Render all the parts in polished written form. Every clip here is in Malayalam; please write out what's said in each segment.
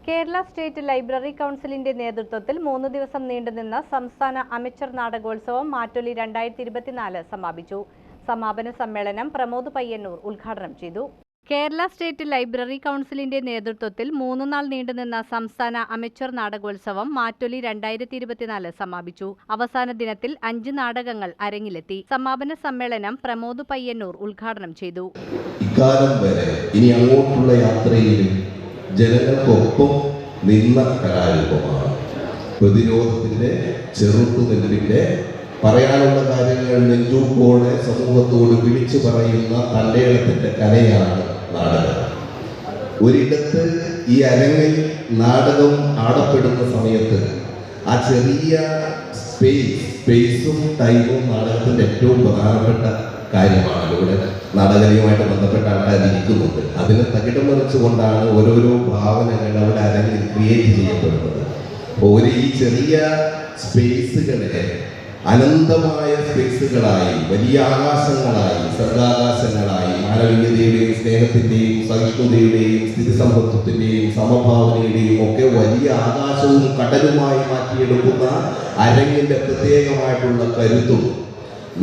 കേരള സ്റ്റേറ്റ് ലൈബ്രറി കൗൺസിലിന്റെ നേതൃത്വത്തിൽ 3 ദിവസം നീണ്ടുനിന്ന സംസ്ഥാന അമച്വർ നാടകോത്സവം മാറ്റൊലി 2024 സമാപിച്ചു. സമാപന സമ്മേളനം പ്രമോദ് പയ്യന്നൂർ ഉദ്ഘാടനം ചെയ്തു. കേരള സ്റ്റേറ്റ് ലൈബ്രറി കൗൺസിലിന്റെ നേതൃത്വത്തിൽ 3 നാൾ നീണ്ടുനിന്ന സംസ്ഥാന അമച്വർ നാടകോത്സവം മാറ്റൊലി 2024 സമാപിച്ചു. അവസാന ദിനത്തിൽ 5 നാടകങ്ങൾ അരങ്ങിലെത്തി. സമാപന സമ്മേളനം പ്രമോദ് പയ്യന്നൂർ ഉദ്ഘാടനം ചെയ്തു. ഇക്കാലം വരെ ഇനി അങ്ങോട്ടുള്ള യാത്രയിലും ജനങ്ങൾക്കൊപ്പം നിന്ന കലാരൂപമാണ്. പ്രതിരോധത്തിന്റെ, ചെറുത്തുനിൽപ്പിന്റെ, പറയാനുള്ള കാര്യങ്ങൾ നെഞ്ചൂക്കോടെ സമൂഹത്തോട് വിളിച്ചു പറയുന്ന തൻ്റെടത്തിന്റെ കലയാണ് നാടകം. ഒരിടത്ത് ഈ അരങ്ങിൽ നാടകം ആടപ്പെടുന്ന സമയത്ത് ആ ചെറിയ സ്പേസും ടൈമും നാടകത്തിന്റെ ഏറ്റവും പ്രധാനപ്പെട്ട കാര്യമാണ്. ഇവിടെ നാടകീയമായിട്ട് ബന്ധപ്പെട്ട ആൾക്കാർ ഇരിക്കുന്നുണ്ട്. അതിന് തകിടം മറിച്ചുകൊണ്ടാണ് ഓരോരോ ഭാവനകൾ അവിടെ അരങ്ങിൽ ക്രിയേറ്റ് ചെയ്യപ്പെടുന്നത്. അപ്പോൾ ഈ ചെറിയ സ്പേസുകളെ അനന്തമായ സ്പേസുകളായി, വലിയ ആകാശങ്ങളായി, സർഗാകാശങ്ങളായി, മാനവികതയുടെയും സ്നേഹത്തിന്റെയും സഹിഷ്ണുതയുടെയും സ്ഥിതിസമത്വത്തിന്റെയും സമഭാവനയുടെയും ഒക്കെ വലിയ ആകാശവും കടലുമായി മാറ്റിയെടുക്കുന്ന അരങ്ങിന്റെ പ്രത്യേകമായിട്ടുള്ള കരുത്തും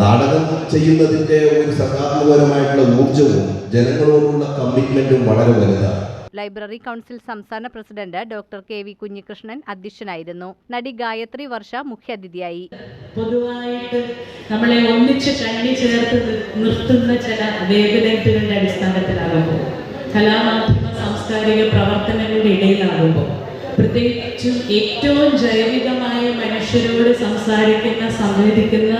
നാടകം ചെയ്യുന്നതിന്റെ ഒരു സകാത്മകപരമായിട്ടുള്ള ഊർജവും ജനങ്ങളോടുള്ള കമ്മിറ്റ്മെന്റും വളരെ വലുതാണ്. ലൈബ്രറി കൗൺസിൽ സംസ്ഥാന president doctor K V Kunhikrishnan അധ്യക്ഷനായിരുന്നു. നടി ഗായത്രി വർഷ മുഖ്യാതിഥിയായി. പൊതുവായിട്ട് നമ്മളെ ഒന്നിച്ച് കണ്ണി ചേർത്ത് നിർത്തുന്ന ചില വേവലെങ്തുകളുടെ അടിസ്ഥാനത്തിലാകുമ്പോൾ, കലാമാധ്യമ സാംസ്കാരിക പ്രവർത്തനങ്ങളുടെ ഇടയിലാകുമ്പോൾ, പ്രത്യേകിച്ചും ഏറ്റവും ജൈവികമായ മനുഷ്യരോട് സംസാരിക്കുന്ന, സംവദിക്കുന്ന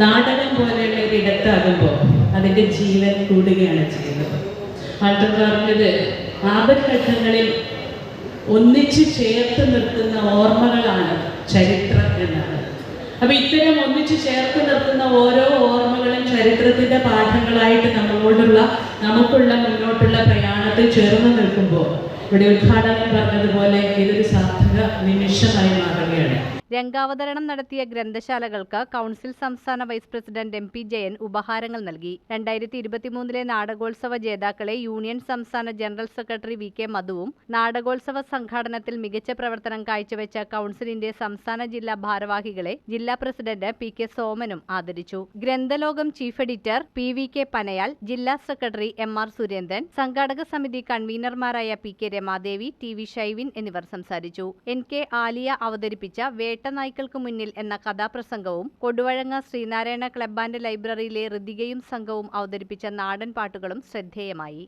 നാടകം പോലെയുള്ള ഒരിടത്താകുമ്പോൾ അതിൻ്റെ ജീവൻ കൂടുകയാണ് ചെയ്യുന്നത്. ആൾക്കാർ പറഞ്ഞത് ആപത്ഘട്ടങ്ങളിൽ ഒന്നിച്ച് ചേർത്ത് നിർത്തുന്ന ഓർമ്മകളാണ് ചരിത്രം എന്നാണ്. അപ്പൊ ഇത്തരം ഒന്നിച്ച് ചേർത്ത് നിർത്തുന്ന ഓരോ ഓർമ്മകളും ചരിത്രത്തിന്റെ പാഠങ്ങളായിട്ട് നമുക്കുള്ള മുന്നോട്ടുള്ള പ്രയാണത്തിൽ ചേർന്ന് നിൽക്കുമ്പോൾ ഇവിടെ ഉദ്ഘാടനം പറഞ്ഞതുപോലെ ഇതൊരു സാർത്ഥക നിമിഷമായി മാറുകയാണ്. രംഗാവതരണം നടത്തിയ ഗ്രന്ഥശാലകൾക്ക് കൗൺസിൽ സംസ്ഥാന വൈസ് പ്രസിഡന്റ് MP ജയൻ ഉപഹാരങ്ങൾ നൽകി. 2023 നാടകോത്സവ ജേതാക്കളെ യൂണിയൻ സംസ്ഥാന ജനറൽ സെക്രട്ടറി VK മധുവും നാടകോത്സവ സംഘാടനത്തിൽ മികച്ച പ്രവർത്തനം കാഴ്ചവെച്ച കൗൺസിലിന്റെ സംസ്ഥാന ജില്ലാ ഭാരവാഹികളെ ജില്ലാ പ്രസിഡന്റ് PK സോമനും ആദരിച്ചു. ഗ്രന്ഥലോകം ചീഫ് എഡിറ്റർ PVK പനയാൽ, ജില്ലാ സെക്രട്ടറി MR സുരേന്ദ്രൻ, സംഘാടക സമിതി കൺവീനർമാരായ PK രമാദേവി, TV ഷൈവിൻ എന്നിവർ സംസാരിച്ചു. NK ആലിയ അവതരിപ്പിച്ച നായ്ക്കൾക്ക് മുന്നിൽ എന്ന കഥാപ്രസംഗവും കൊടുവഴങ്ങ ശ്രീനാരായണ ക്ലബ് ആൻഡ് ലൈബ്രറിയിലെ ഋതികയും സംഘവും അവതരിപ്പിച്ച നാടൻ പാട്ടുകളും ശ്രദ്ധേയമായി.